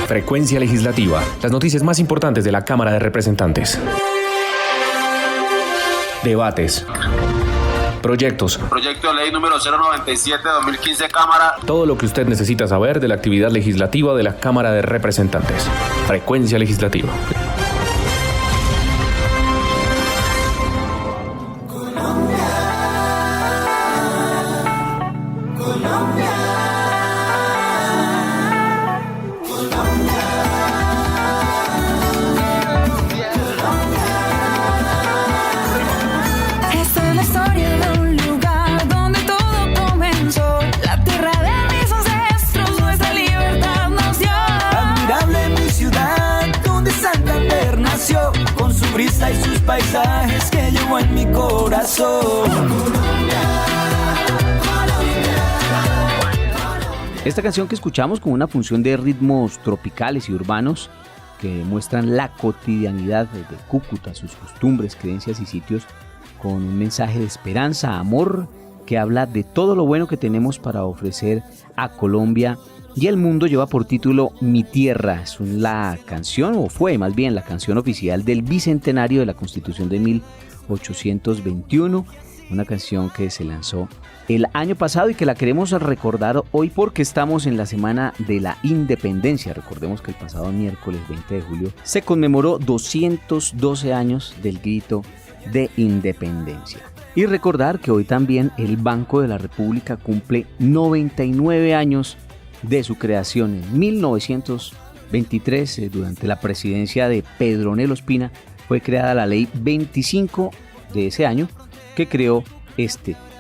Frecuencia Legislativa. Las noticias más importantes de la Cámara de Representantes. Debates. Proyectos. Proyecto de ley número 097-2015, Cámara. Todo lo que usted necesita saber de la actividad legislativa de la Cámara de Representantes. Frecuencia Legislativa. Y sus paisajes que llevo en mi corazón. Esta canción que escuchamos con una función de ritmos tropicales y urbanos que muestran la cotidianidad de Cúcuta, sus costumbres, creencias y sitios, con un mensaje de esperanza, amor, que habla de todo lo bueno que tenemos para ofrecer a Colombia y el mundo, lleva por título Mi Tierra. Es la canción, o fue más bien la canción oficial del bicentenario de la Constitución de 1821, una canción que se lanzó el año pasado y que la queremos recordar hoy porque estamos en la Semana de la Independencia. Recordemos que el pasado miércoles 20 de julio se conmemoró 212 años del grito de independencia. Y recordar que hoy también el Banco de la República cumple 99 años de su creación. En 1923, durante la presidencia de Pedro Nel Ospina, fue creada la ley 25 de ese año que creó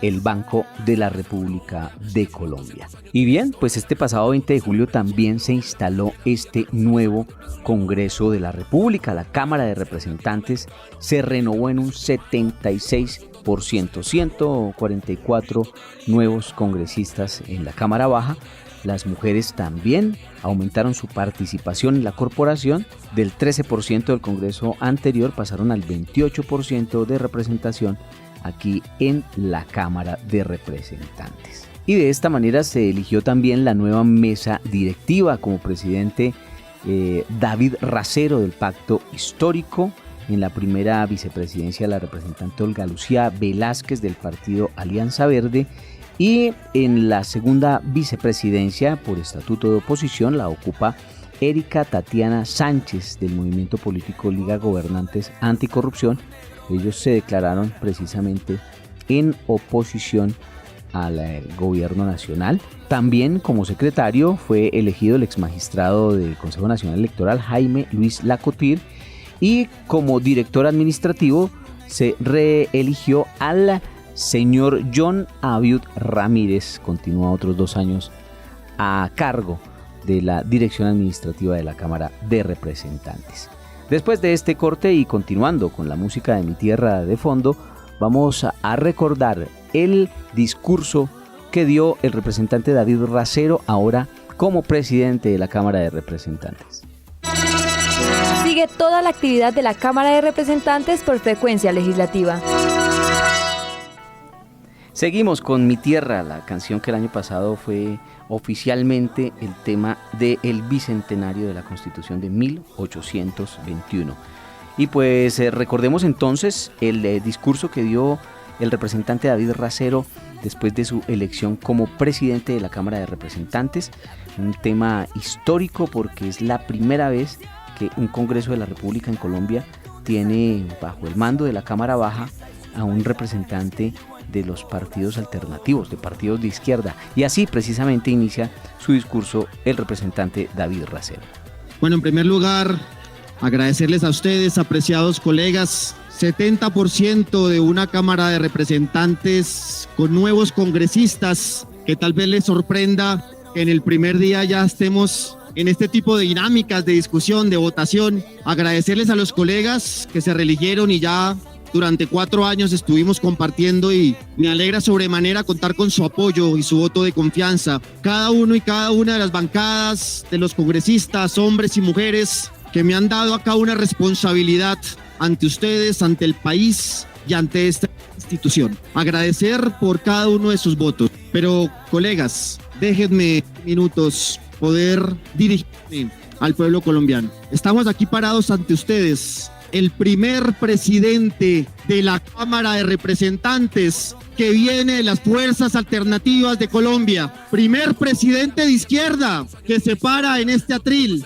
el Banco de la República de Colombia. Y bien, pues este pasado 20 de julio también se instaló este nuevo Congreso de la República. La Cámara de Representantes se renovó en un 76%, 144 nuevos congresistas en la Cámara Baja. Las mujeres también aumentaron su participación en la corporación. Del 13% del Congreso anterior pasaron al 28% de representación aquí en la Cámara de Representantes. Y de esta manera se eligió también la nueva mesa directiva, como presidente David Racero del Pacto Histórico. En la primera vicepresidencia la representante Olga Lucía Velázquez del partido Alianza Verde. Y en la segunda vicepresidencia, por estatuto de oposición, la ocupa Erika Tatiana Sánchez del movimiento político Liga Gobernantes Anticorrupción. Ellos se declararon precisamente en oposición al gobierno nacional. También como secretario fue elegido el exmagistrado del Consejo Nacional Electoral Jaime Luis Lacotir, y como director administrativo se reeligió al señor John Abiud Ramírez. Continúa otros 2 años a cargo de la dirección administrativa de la Cámara de Representantes. Después de este corte y continuando con la música de Mi Tierra de fondo, vamos a recordar el discurso que dio el representante David Racero, ahora como presidente de la Cámara de Representantes. Sigue toda la actividad de la Cámara de Representantes por Frecuencia Legislativa. Seguimos con Mi Tierra, la canción que el año pasado fue oficialmente el tema del bicentenario de la Constitución de 1821. Y pues recordemos entonces el discurso que dio el representante David Racero después de su elección como presidente de la Cámara de Representantes. Un tema histórico porque es la primera vez que un Congreso de la República en Colombia tiene bajo el mando de la Cámara Baja a un representante de los partidos alternativos, de partidos de izquierda. Y así precisamente inicia su discurso el representante David Racero. Bueno, en primer lugar, agradecerles a ustedes, apreciados colegas. 70% de una Cámara de Representantes con nuevos congresistas, que tal vez les sorprenda que en el primer día ya estemos en este tipo de dinámicas de discusión, de votación. Agradecerles a los colegas que se reeligieron y ya durante 4 años estuvimos compartiendo, y me alegra sobremanera contar con su apoyo y su voto de confianza. Cada uno y cada una de las bancadas, de los congresistas, hombres y mujeres, que me han dado acá una responsabilidad ante ustedes, ante el país y ante esta institución. Agradecer por cada uno de sus votos. Pero, colegas, déjenme minutos poder dirigirme al pueblo colombiano. Estamos aquí parados ante ustedes, el primer presidente de la Cámara de Representantes que viene de las fuerzas alternativas de Colombia, primer presidente de izquierda que se para en este atril,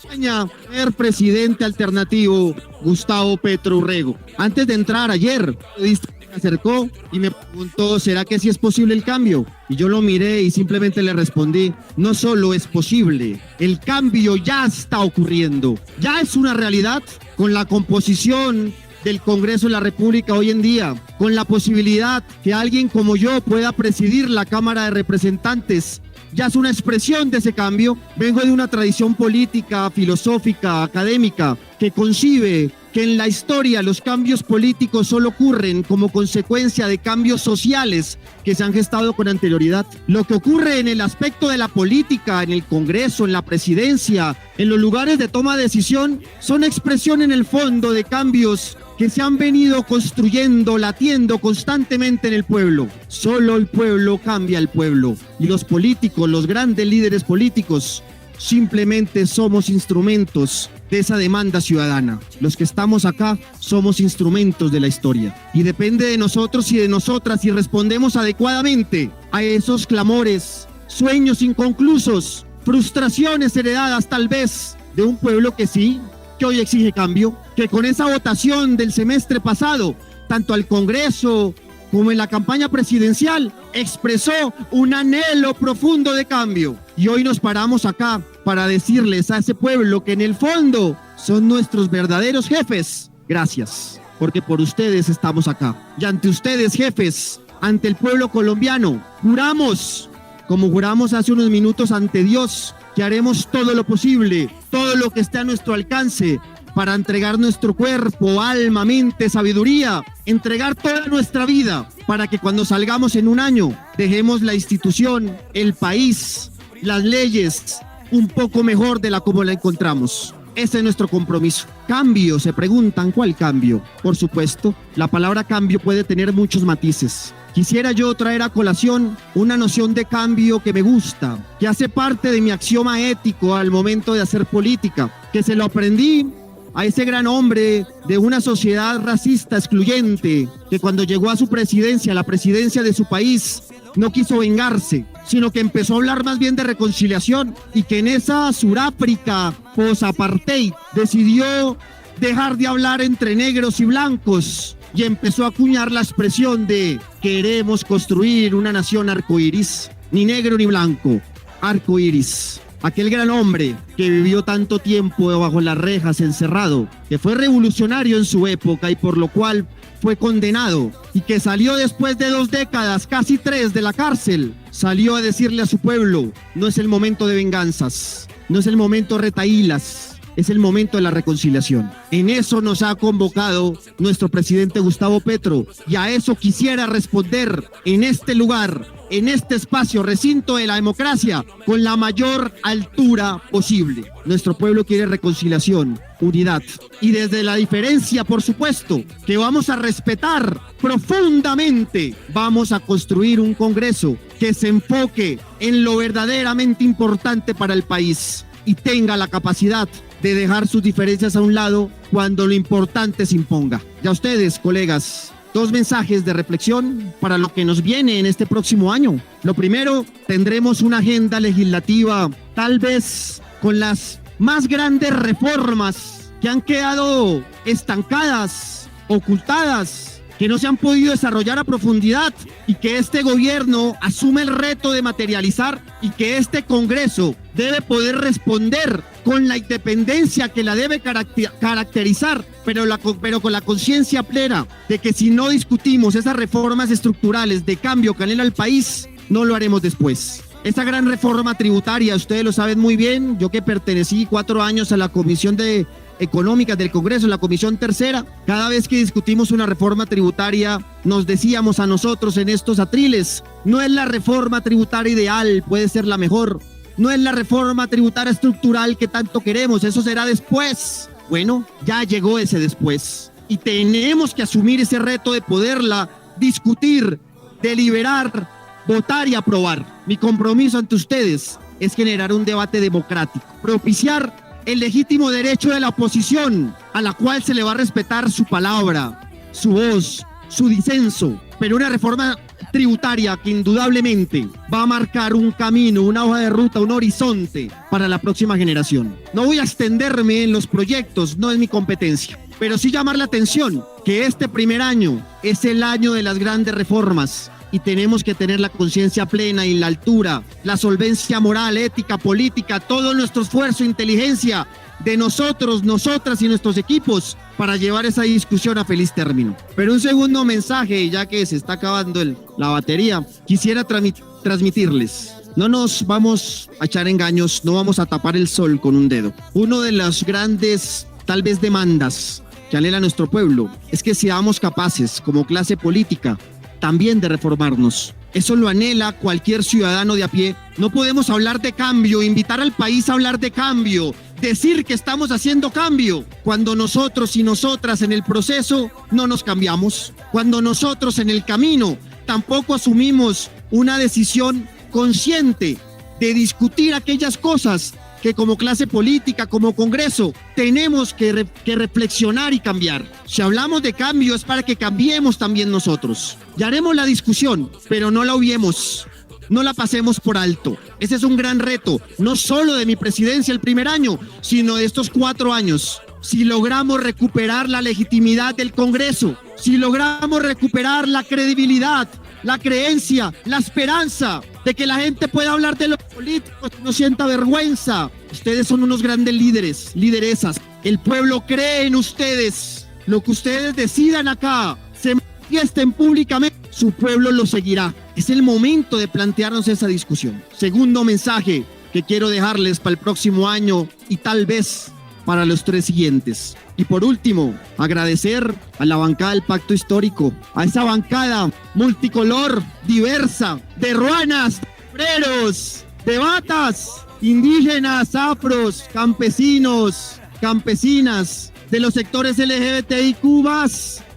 primer presidente alternativo, Gustavo Petro Urrego. Antes de entrar ayer, me acercó y me preguntó, ¿será que sí es posible el cambio? Y yo lo miré y simplemente le respondí, no solo es posible, el cambio ya está ocurriendo, ya es una realidad con la composición del Congreso de la República hoy en día, con la posibilidad que alguien como yo pueda presidir la Cámara de Representantes. Ya es una expresión de ese cambio. Vengo de una tradición política, filosófica, académica, que concibe que en la historia los cambios políticos solo ocurren como consecuencia de cambios sociales que se han gestado con anterioridad. Lo que ocurre en el aspecto de la política, en el Congreso, en la presidencia, en los lugares de toma de decisión, son expresión en el fondo de cambios que se han venido construyendo, latiendo constantemente en el pueblo. Solo el pueblo cambia al pueblo. Y los políticos, los grandes líderes políticos, simplemente somos instrumentos de esa demanda ciudadana. Los que estamos acá somos instrumentos de la historia. Y depende de nosotros y de nosotras si respondemos adecuadamente a esos clamores, sueños inconclusos, frustraciones heredadas tal vez de un pueblo que sí, que hoy exige cambio, que con esa votación del semestre pasado, tanto al Congreso como en la campaña presidencial, expresó un anhelo profundo de cambio. Y hoy nos paramos acá para decirles a ese pueblo que en el fondo son nuestros verdaderos jefes. Gracias, porque por ustedes estamos acá. Y ante ustedes, jefes, ante el pueblo colombiano, juramos, como juramos hace unos minutos ante Dios, que haremos todo lo posible, todo lo que esté a nuestro alcance para entregar nuestro cuerpo, alma, mente, sabiduría, entregar toda nuestra vida para que cuando salgamos en un año dejemos la institución, el país, las leyes un poco mejor de la como la encontramos. Ese es nuestro compromiso. Cambio, se preguntan, ¿cuál cambio? Por supuesto, la palabra cambio puede tener muchos matices. Quisiera yo traer a colación una noción de cambio que me gusta, que hace parte de mi axioma ético al momento de hacer política, que se lo aprendí a ese gran hombre de una sociedad racista, excluyente, que cuando llegó a su presidencia, la presidencia de su país, no quiso vengarse, sino que empezó a hablar más bien de reconciliación y que en esa Suráfrica post-apartheid decidió dejar de hablar entre negros y blancos y empezó a acuñar la expresión de queremos construir una nación arcoíris, ni negro ni blanco, arcoíris. Aquel gran hombre que vivió tanto tiempo bajo las rejas, encerrado, que fue revolucionario en su época y por lo cual fue condenado y que salió después de 2 décadas, casi 3 de la cárcel, salió a decirle a su pueblo, no es el momento de venganzas, no es el momento de retahílas, es el momento de la reconciliación. En eso nos ha convocado nuestro presidente Gustavo Petro y a eso quisiera responder en este lugar, en este espacio, recinto de la democracia, con la mayor altura posible. Nuestro pueblo quiere reconciliación, unidad y desde la diferencia, por supuesto, que vamos a respetar profundamente, vamos a construir un Congreso que se enfoque en lo verdaderamente importante para el país y tenga la capacidad de dejar sus diferencias a un lado cuando lo importante se imponga. Y a ustedes, colegas, 2 mensajes de reflexión para lo que nos viene en este próximo año. Lo primero, tendremos una agenda legislativa tal vez con las más grandes reformas que han quedado estancadas, ocultadas, que no se han podido desarrollar a profundidad y que este gobierno asume el reto de materializar y que este Congreso debe poder responder con la independencia que la debe caracterizar, pero con la conciencia plena de que si no discutimos esas reformas estructurales de cambio que anhela el país, no lo haremos después. Esa gran reforma tributaria, ustedes lo saben muy bien, yo que pertenecí 4 años a la Comisión de Económicas del Congreso, la Comisión Tercera, cada vez que discutimos una reforma tributaria nos decíamos a nosotros en estos atriles, no es la reforma tributaria ideal, puede ser la mejor, no es la reforma tributaria estructural que tanto queremos, eso será después. Bueno, ya llegó ese después y tenemos que asumir ese reto de poderla discutir, deliberar, votar y aprobar. Mi compromiso ante ustedes es generar un debate democrático, propiciar el legítimo derecho de la oposición, a la cual se le va a respetar su palabra, su voz, su disenso, pero una reforma tributaria que indudablemente va a marcar un camino, una hoja de ruta, un horizonte para la próxima generación. No voy a extenderme en los proyectos, no es mi competencia, pero sí llamar la atención que este primer año es el año de las grandes reformas y tenemos que tener la conciencia plena y la altura, la solvencia moral, ética, política, todo nuestro esfuerzo, inteligencia de nosotros, nosotras y nuestros equipos para llevar esa discusión a feliz término. Pero un segundo mensaje, ya que se está acabando la batería, quisiera transmitirles. No nos vamos a echar engaños, no vamos a tapar el sol con un dedo. Uno de las grandes, tal vez, demandas que anhela nuestro pueblo es que seamos capaces, como clase política, también de reformarnos. Eso lo anhela cualquier ciudadano de a pie. No podemos hablar de cambio, invitar al país a hablar de cambio, decir que estamos haciendo cambio, cuando nosotros y nosotras en el proceso no nos cambiamos, cuando nosotros en el camino tampoco asumimos una decisión consciente de discutir aquellas cosas que como clase política, como Congreso, tenemos que reflexionar y cambiar. Si hablamos de cambio es para que cambiemos también nosotros. Ya haremos la discusión, pero no la obviemos, no la pasemos por alto. Ese es un gran reto, no solo de mi presidencia el primer año, sino de estos 4 años. Si logramos recuperar la legitimidad del Congreso, si logramos recuperar la credibilidad, la creencia, la esperanza de que la gente pueda hablar de los políticos y no sienta vergüenza. Ustedes son unos grandes líderes, lideresas. El pueblo cree en ustedes. Lo que ustedes decidan acá, se manifiesten públicamente, su pueblo lo seguirá. Es el momento de plantearnos esa discusión. Segundo mensaje que quiero dejarles para el próximo año y tal vez para los 3 siguientes. Y por último, agradecer a la bancada del Pacto Histórico, a esa bancada multicolor, diversa, de ruanas, de obreros, de batas, indígenas, afros, campesinos, campesinas, de los sectores LGBTIQ+,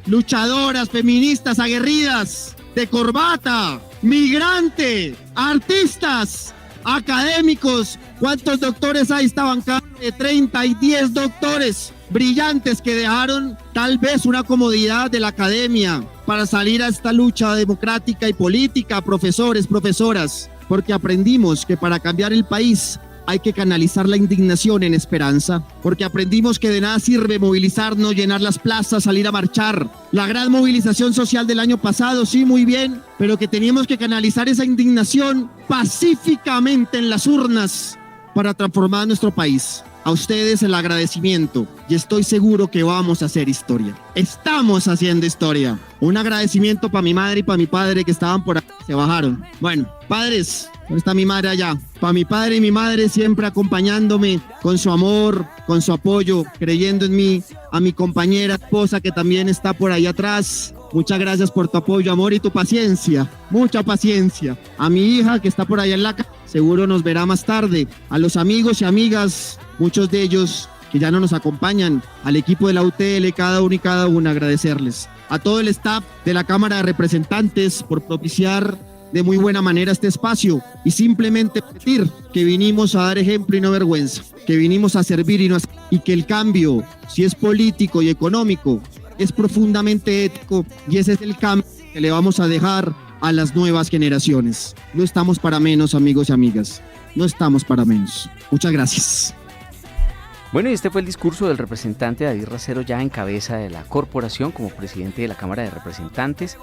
luchadoras, feministas, aguerridas, de corbata, migrante, artistas, académicos. ¿Cuántos doctores hay esta bancada de 30 y 10 doctores brillantes que dejaron tal vez una comodidad de la academia para salir a esta lucha democrática y política? Profesores, profesoras, porque aprendimos que para cambiar el país hay que canalizar la indignación en esperanza, porque aprendimos que de nada sirve movilizarnos, llenar las plazas, salir a marchar. La gran movilización social del año pasado, sí, muy bien, pero que teníamos que canalizar esa indignación pacíficamente en las urnas para transformar nuestro país. A ustedes el agradecimiento y estoy seguro que vamos a hacer historia. Estamos haciendo historia. Un agradecimiento para mi madre y para mi padre que estaban por ahí, se bajaron. Bueno, padres, ¿dónde está mi madre allá? Para mi padre y mi madre siempre acompañándome con su amor, con su apoyo, creyendo en mí. A mi compañera esposa que también está por ahí atrás. Muchas gracias por tu apoyo, amor, y tu paciencia. Mucha paciencia. A mi hija que está por allá en la casa, seguro nos verá más tarde. A los amigos y amigas, muchos de ellos que ya no nos acompañan. Al equipo de la UTL, cada uno y cada una, agradecerles. A todo el staff de la Cámara de Representantes por propiciar de muy buena manera este espacio y simplemente pedir que vinimos a dar ejemplo y no vergüenza, que vinimos a servir y que el cambio, si es político y económico, es profundamente ético y ese es el cambio que le vamos a dejar a las nuevas generaciones. No estamos para menos, amigos y amigas, no estamos para menos. Muchas gracias. Bueno, y este fue el discurso del representante David Racero ya en cabeza de la corporación como presidente de la Cámara de Representantes,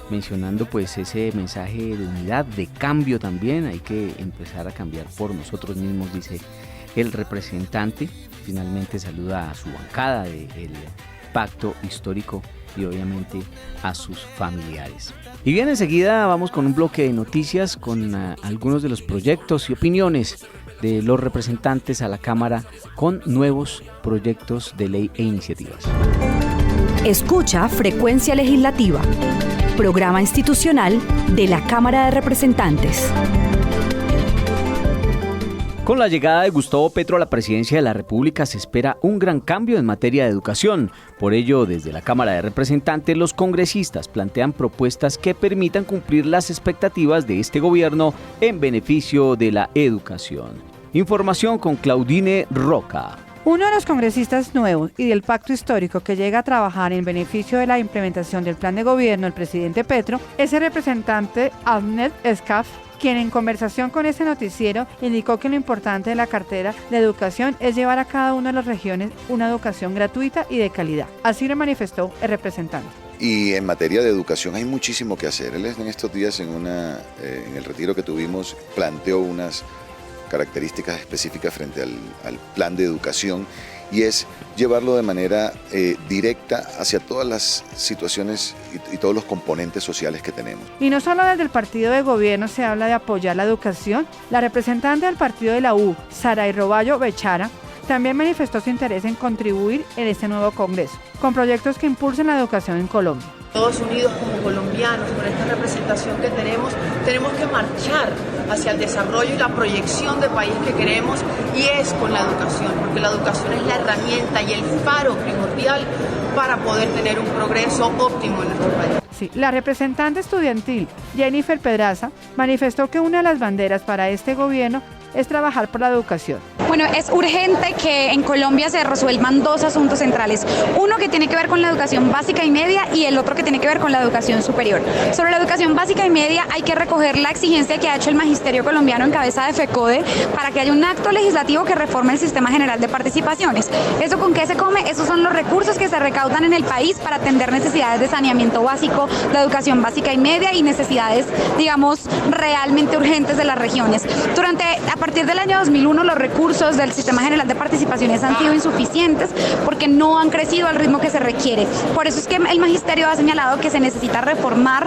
mencionando pues ese mensaje de unidad, de cambio también. Hay que empezar a cambiar por nosotros mismos, dice el representante. Finalmente saluda a su bancada del Pacto Histórico y obviamente a sus familiares. Y bien, enseguida vamos con un bloque de noticias con algunos de los proyectos y opiniones de los representantes a la Cámara con nuevos proyectos de ley e iniciativas. Escucha Frecuencia Legislativa, programa institucional de la Cámara de Representantes. Con la llegada de Gustavo Petro a la presidencia de la República se espera un gran cambio en materia de educación. Por ello, desde la Cámara de Representantes, los congresistas plantean propuestas que permitan cumplir las expectativas de este gobierno en beneficio de la educación. Información con Claudine Roca. Uno de los congresistas nuevos y del pacto histórico que llega a trabajar en beneficio de la implementación del plan de gobierno del presidente Petro es el representante Ahmed Escaf, quien en conversación con este noticiero indicó que lo importante de la cartera de educación es llevar a cada una de las regiones una educación gratuita y de calidad. Así lo manifestó el representante. Y en materia de educación hay muchísimo que hacer. Él en estos días en el retiro que tuvimos planteó unas características específicas frente al plan de educación y es llevarlo de manera directa hacia todas las situaciones y todos los componentes sociales que tenemos. Y no solo desde el partido de gobierno se habla de apoyar la educación, la representante del partido de la U, Saray Roballo Bechara, también manifestó su interés en contribuir en este nuevo Congreso, con proyectos que impulsen la educación en Colombia. Todos unidos como colombianos, con esta representación que tenemos que marchar hacia el desarrollo y la proyección de país que queremos, y es con la educación, porque la educación es la herramienta y el faro primordial para poder tener un progreso óptimo en nuestro país. Sí, la representante estudiantil Jennifer Pedraza manifestó que una de las banderas para este gobierno es trabajar por la educación. Bueno, es urgente que en Colombia se resuelvan dos asuntos centrales. Uno que tiene que ver con la educación básica y media y el otro que tiene que ver con la educación superior. Sobre la educación básica y media hay que recoger la exigencia que ha hecho el magisterio colombiano en cabeza de FECODE para que haya un acto legislativo que reforme el sistema general de participaciones. ¿Eso con qué se come? Esos son los recursos que se recaudan en el país para atender necesidades de saneamiento básico, de educación básica y media y necesidades, digamos, realmente urgentes de las regiones. A partir del año 2001 los recursos del Sistema General de Participaciones han sido insuficientes porque no han crecido al ritmo que se requiere. Por eso es que el magisterio ha señalado que se necesita reformar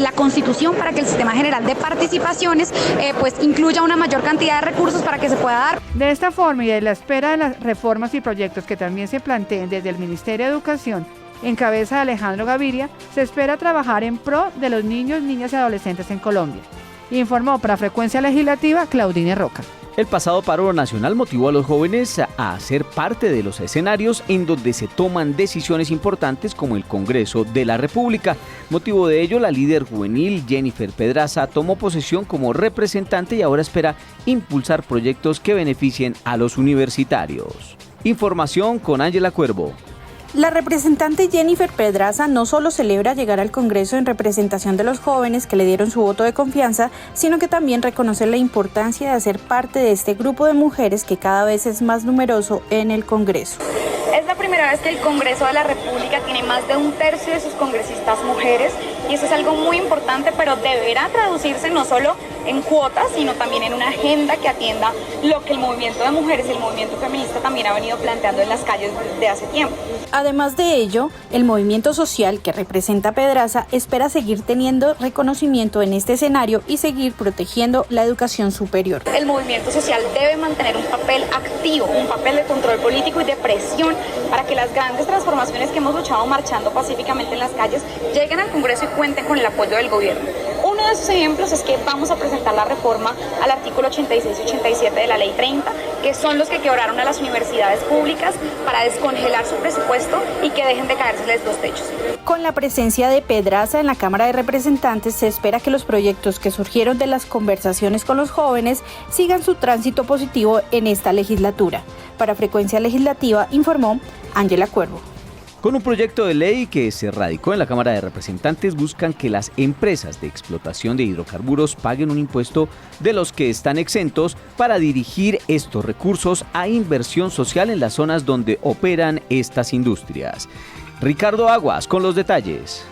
la Constitución para que el Sistema General de Participaciones pues incluya una mayor cantidad de recursos para que se pueda dar. De esta forma y de la espera de las reformas y proyectos que también se planteen desde el Ministerio de Educación, en cabeza de Alejandro Gaviria, se espera trabajar en pro de los niños, niñas y adolescentes en Colombia. Informó para Frecuencia Legislativa Claudine Roca. El pasado paro nacional motivó a los jóvenes a ser parte de los escenarios en donde se toman decisiones importantes como el Congreso de la República. Motivo de ello, la líder juvenil Jennifer Pedraza tomó posesión como representante y ahora espera impulsar proyectos que beneficien a los universitarios. Información con Ángela Cuervo. La representante Jennifer Pedraza no solo celebra llegar al Congreso en representación de los jóvenes que le dieron su voto de confianza, sino que también reconoce la importancia de hacer parte de este grupo de mujeres que cada vez es más numeroso en el Congreso. Es la primera vez que el Congreso de la República tiene más de un tercio de sus congresistas mujeres y eso es algo muy importante, pero deberá traducirse no solo en cuotas, sino también en una agenda que atienda lo que el movimiento de mujeres y el movimiento feminista también ha venido planteando en las calles desde hace tiempo. Además de ello, el movimiento social que representa Pedraza espera seguir teniendo reconocimiento en este escenario y seguir protegiendo la educación superior. El movimiento social debe mantener un papel activo, un papel de control político y de presión para que las grandes transformaciones que hemos luchado marchando pacíficamente en las calles lleguen al Congreso y cuenten con el apoyo del gobierno. Uno de esos ejemplos es que vamos a presentar la reforma al artículo 86 y 87 de la Ley 30, que son los que quebraron a las universidades públicas para descongelar su presupuesto y que dejen de caérseles los techos. Con la presencia de Pedraza en la Cámara de Representantes, se espera que los proyectos que surgieron de las conversaciones con los jóvenes sigan su tránsito positivo en esta legislatura. Para Frecuencia Legislativa, informó Ángela Cuervo. Con un proyecto de ley que se radicó en la Cámara de Representantes, buscan que las empresas de explotación de hidrocarburos paguen un impuesto de los que están exentos para dirigir estos recursos a inversión social en las zonas donde operan estas industrias. Ricardo Aguas con los detalles.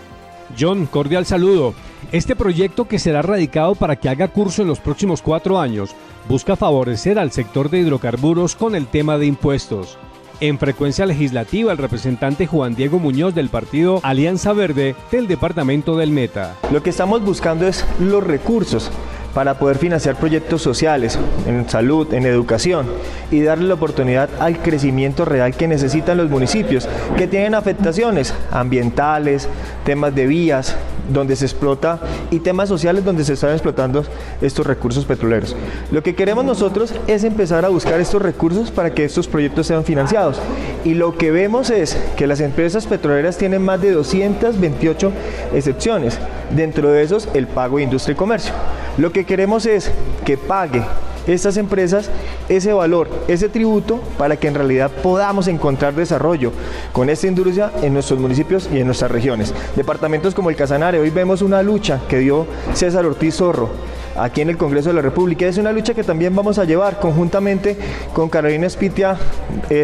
John, cordial saludo. Este proyecto, que será radicado para que haga curso en los próximos 4 años, busca favorecer al sector de hidrocarburos con el tema de impuestos. En Frecuencia Legislativa, el representante Juan Diego Muñoz del partido Alianza Verde del departamento del Meta. Lo que estamos buscando es los recursos para poder financiar proyectos sociales, en salud, en educación y darle la oportunidad al crecimiento real que necesitan los municipios, que tienen afectaciones ambientales, temas de vías donde se explota y temas sociales donde se están explotando estos recursos petroleros. Lo que queremos nosotros es empezar a buscar estos recursos para que estos proyectos sean financiados, y lo que vemos es que las empresas petroleras tienen más de 228 excepciones, dentro de esos el pago de industria y comercio. Lo que queremos es que pague estas empresas ese valor, ese tributo, para que en realidad podamos encontrar desarrollo con esta industria en nuestros municipios y en nuestras regiones. Departamentos como el Casanare, hoy vemos una lucha que dio César Ortiz Zorro aquí en el Congreso de la República. Es una lucha que también vamos a llevar conjuntamente con Carolina Espitia,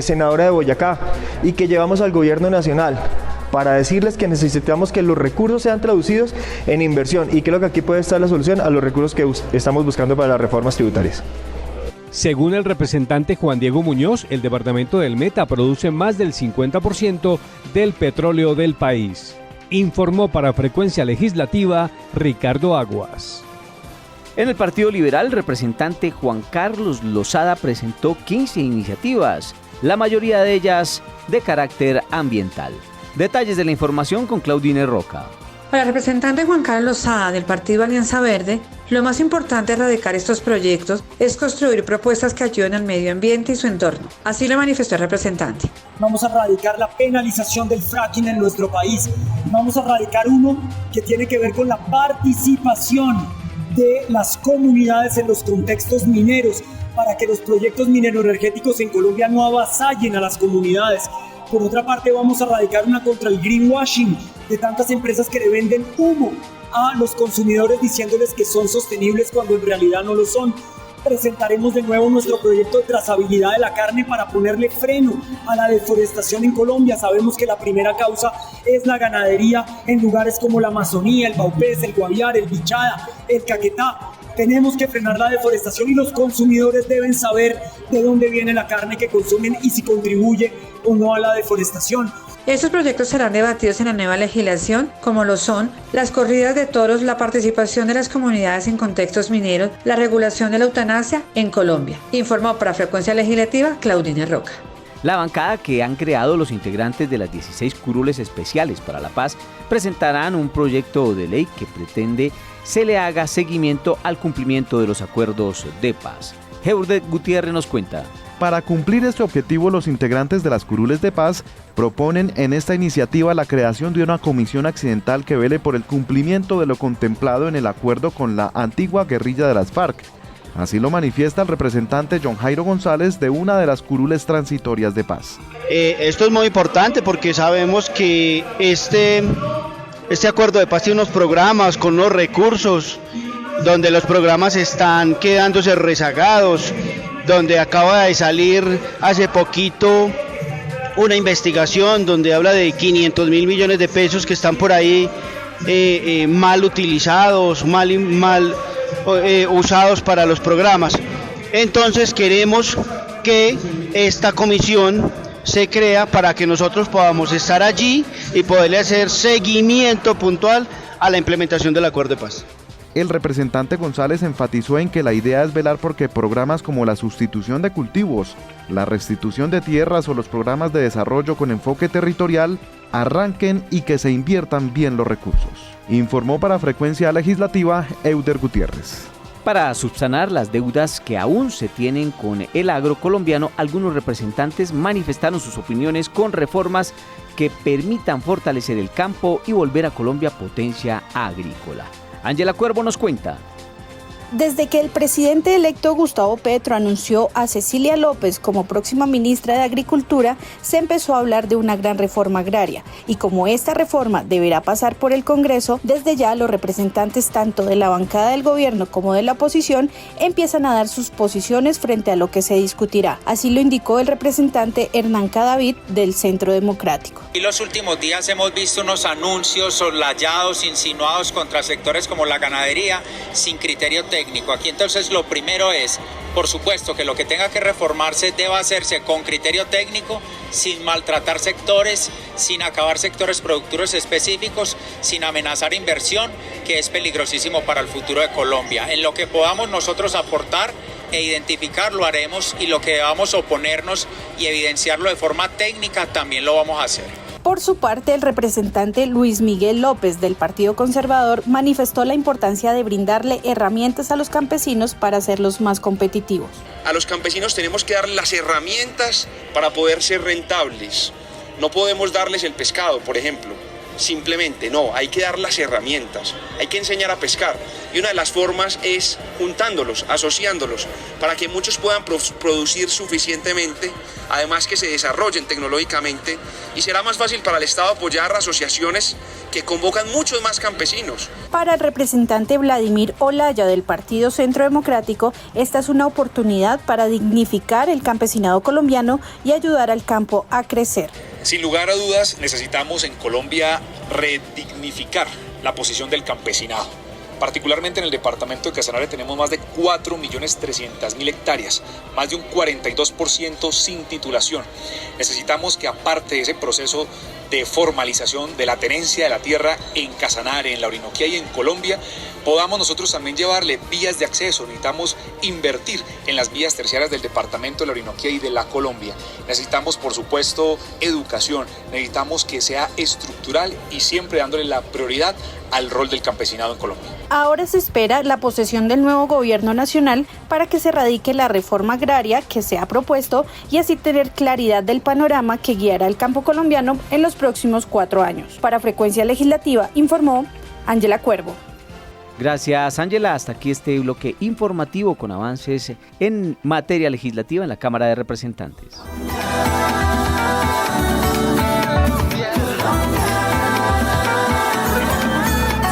senadora de Boyacá, y que llevamos al Gobierno Nacional, para decirles que necesitamos que los recursos sean traducidos en inversión, y creo que aquí puede estar la solución a los recursos que estamos buscando para las reformas tributarias. Según el representante Juan Diego Muñoz, el departamento del Meta produce más del 50% del petróleo del país. Informó para Frecuencia Legislativa Ricardo Aguas. En el Partido Liberal, el representante Juan Carlos Lozada presentó 15 iniciativas, la mayoría de ellas de carácter ambiental. Detalles de la información con Claudine Roca. Para el representante Juan Carlos Lozada del Partido Alianza Verde, lo más importante de erradicar estos proyectos es construir propuestas que ayuden al medio ambiente y su entorno. Así lo manifestó el representante. Vamos a erradicar la penalización del fracking en nuestro país. Vamos a erradicar uno que tiene que ver con la participación de las comunidades en los contextos mineros, para que los proyectos mineroenergéticos en Colombia no avasallen a las comunidades. Por otra parte, vamos a erradicar una contra el greenwashing de tantas empresas que le venden humo a los consumidores diciéndoles que son sostenibles cuando en realidad no lo son. Presentaremos de nuevo nuestro proyecto de trazabilidad de la carne para ponerle freno a la deforestación en Colombia. Sabemos que la primera causa es la ganadería en lugares como la Amazonía, el Baupés, el Guaviare, el Bichada, el Caquetá. Tenemos que frenar la deforestación y los consumidores deben saber de dónde viene la carne que consumen y si contribuye o no a la deforestación. Estos proyectos serán debatidos en la nueva legislación, como lo son las corridas de toros, la participación de las comunidades en contextos mineros, la regulación de la eutanasia en Colombia. Informó para Frecuencia Legislativa Claudine Roca. La bancada que han creado los integrantes de las 16 curules especiales para la paz presentarán un proyecto de ley que pretende se le haga seguimiento al cumplimiento de los acuerdos de paz. Heudet Gutiérrez nos cuenta. Para cumplir este objetivo, los integrantes de las curules de paz proponen en esta iniciativa la creación de una comisión accidental que vele por el cumplimiento de lo contemplado en el acuerdo con la antigua guerrilla de las FARC. Así lo manifiesta el representante John Jairo González de una de las curules transitorias de paz. Esto es muy importante porque sabemos que este acuerdo de paz tiene unos programas con unos recursos, donde los programas están quedándose rezagados, donde acaba de salir hace poquito una investigación donde habla de 500 mil millones de pesos que están por ahí mal utilizados, mal usados para los programas. Entonces queremos que esta comisión se crea para que nosotros podamos estar allí y poderle hacer seguimiento puntual a la implementación del acuerdo de paz. El representante González enfatizó en que la idea es velar porque programas como la sustitución de cultivos, la restitución de tierras o los programas de desarrollo con enfoque territorial arranquen y que se inviertan bien los recursos. Informó para Frecuencia Legislativa Euder Gutiérrez. Para subsanar las deudas que aún se tienen con el agro colombiano, algunos representantes manifestaron sus opiniones con reformas que permitan fortalecer el campo y volver a Colombia potencia agrícola. Ángela Cuervo nos cuenta. Desde que el presidente electo Gustavo Petro anunció a Cecilia López como próxima ministra de Agricultura, se empezó a hablar de una gran reforma agraria. Y como esta reforma deberá pasar por el Congreso, desde ya los representantes tanto de la bancada del gobierno como de la oposición empiezan a dar sus posiciones frente a lo que se discutirá. Así lo indicó el representante Hernán Cadavid del Centro Democrático. En los últimos días hemos visto unos anuncios soslayados, insinuados contra sectores como la ganadería, sin criterio técnico. Aquí entonces lo primero es, por supuesto, que lo que tenga que reformarse deba hacerse con criterio técnico, sin maltratar sectores, sin acabar sectores productivos específicos, sin amenazar inversión, que es peligrosísimo para el futuro de Colombia. En lo que podamos nosotros aportar e identificar lo haremos, y lo que debamos oponernos y evidenciarlo de forma técnica también lo vamos a hacer. Por su parte, el representante Luis Miguel López del Partido Conservador manifestó la importancia de brindarle herramientas a los campesinos para hacerlos más competitivos. A los campesinos tenemos que darles las herramientas para poder ser rentables. No podemos darles el pescado, por ejemplo. simplemente, no, hay que dar las herramientas, hay que enseñar a pescar. Y una de las formas es juntándolos, asociándolos, para que muchos puedan producir suficientemente, además que se desarrollen tecnológicamente, y será más fácil para el Estado apoyar asociaciones que convocan muchos más campesinos. Para el representante Vladimir Olaya del Partido Centro Democrático, esta es una oportunidad para dignificar el campesinado colombiano y ayudar al campo a crecer. Sin lugar a dudas, necesitamos en Colombia redignificar la posición del campesinado. Particularmente en el departamento de Casanare tenemos más de 4.300.000 hectáreas, más de un 42% sin titulación. Necesitamos que, aparte de ese proceso de formalización de la tenencia de la tierra en Casanare, en la Orinoquía y en Colombia, podamos nosotros también llevarle vías de acceso. Necesitamos invertir en las vías terciarias del departamento de la Orinoquía y de la Colombia. Necesitamos, por supuesto, educación. Necesitamos que sea estructural y siempre dándole la prioridad al rol del campesinado en Colombia. Ahora se espera la posesión del nuevo gobierno nacional para que se radique la reforma agraria que se ha propuesto y así tener claridad del panorama que guiará el campo colombiano en los próximos 4 años. Para Frecuencia Legislativa, informó Ángela Cuervo. Gracias, Ángela. Hasta aquí este bloque informativo con avances en materia legislativa en la Cámara de Representantes.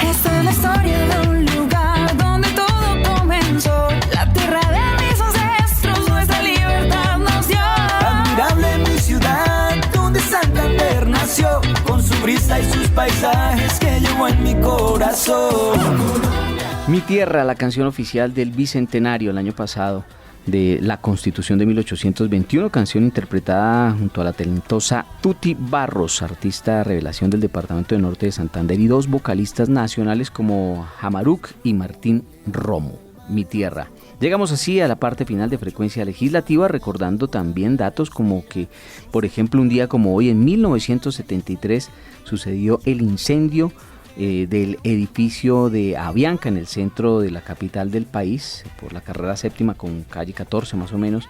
Esta es la historia de un lugar donde todo comenzó. La tierra de mis ancestros, nuestra libertad nos dio. Admirable mi ciudad, donde Santander nació, con su brisa y sus paisajes que llevo en mi corazón. Mi tierra, la canción oficial del bicentenario el año pasado de la Constitución de 1821, canción interpretada junto a la talentosa Tuti Barros, artista revelación del departamento de Norte de Santander, y 2 vocalistas nacionales como Jamaruc y Martín Romo. Mi tierra. Llegamos así a la parte final de Frecuencia Legislativa, recordando también datos como que, por ejemplo, un día como hoy, en 1973, sucedió el incendio del edificio de Avianca en el centro de la capital del país, por la carrera séptima con calle 14 más o menos.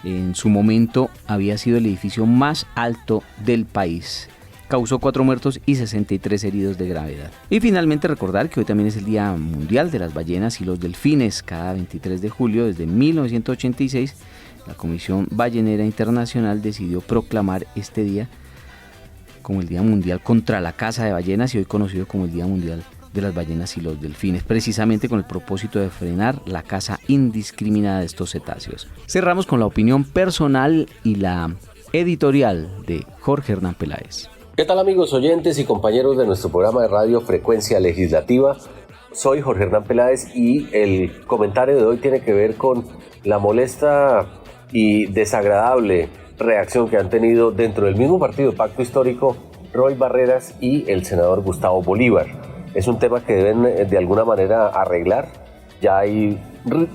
En su momento había sido el edificio más alto del país. Causó 4 muertos y 63 heridos de gravedad. Y finalmente recordar que hoy también es el Día Mundial de las Ballenas y los Delfines. Cada 23 de julio desde 1986 la Comisión Ballenera Internacional decidió proclamar este día como el Día Mundial contra la caza de ballenas y hoy conocido como el Día Mundial de las Ballenas y los Delfines, precisamente con el propósito de frenar la caza indiscriminada de estos cetáceos. Cerramos con la opinión personal y la editorial de Jorge Hernán Peláez. ¿Qué tal, amigos oyentes y compañeros de nuestro programa de radio Frecuencia Legislativa? Soy Jorge Hernán Peláez y el comentario de hoy tiene que ver con la molesta y desagradable reacción que han tenido dentro del mismo partido Pacto Histórico Roy Barreras y el senador Gustavo Bolívar. Es un tema que deben de alguna manera arreglar. Ya hay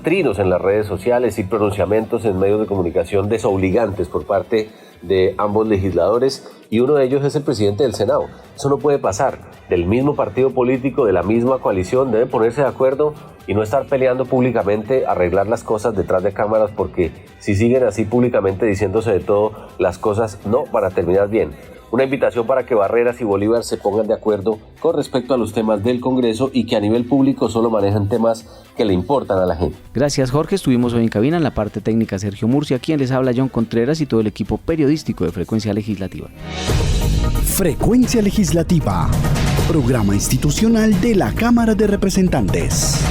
trinos en las redes sociales y pronunciamientos en medios de comunicación desobligantes por parte de ambos legisladores y uno de ellos es el presidente del Senado. Eso no puede pasar. Del mismo partido político, de la misma coalición, deben ponerse de acuerdo y no estar peleando públicamente, arreglar las cosas detrás de cámaras, porque si siguen así públicamente diciéndose de todo, las cosas no van a terminar bien. Una invitación para que Barreras y Bolívar se pongan de acuerdo con respecto a los temas del Congreso y que a nivel público solo manejan temas que le importan a la gente. Gracias, Jorge. Estuvimos hoy en cabina, en la parte técnica Sergio Murcia, quien les habla John Contreras y todo el equipo periodístico de Frecuencia Legislativa. Frecuencia Legislativa, programa institucional de la Cámara de Representantes.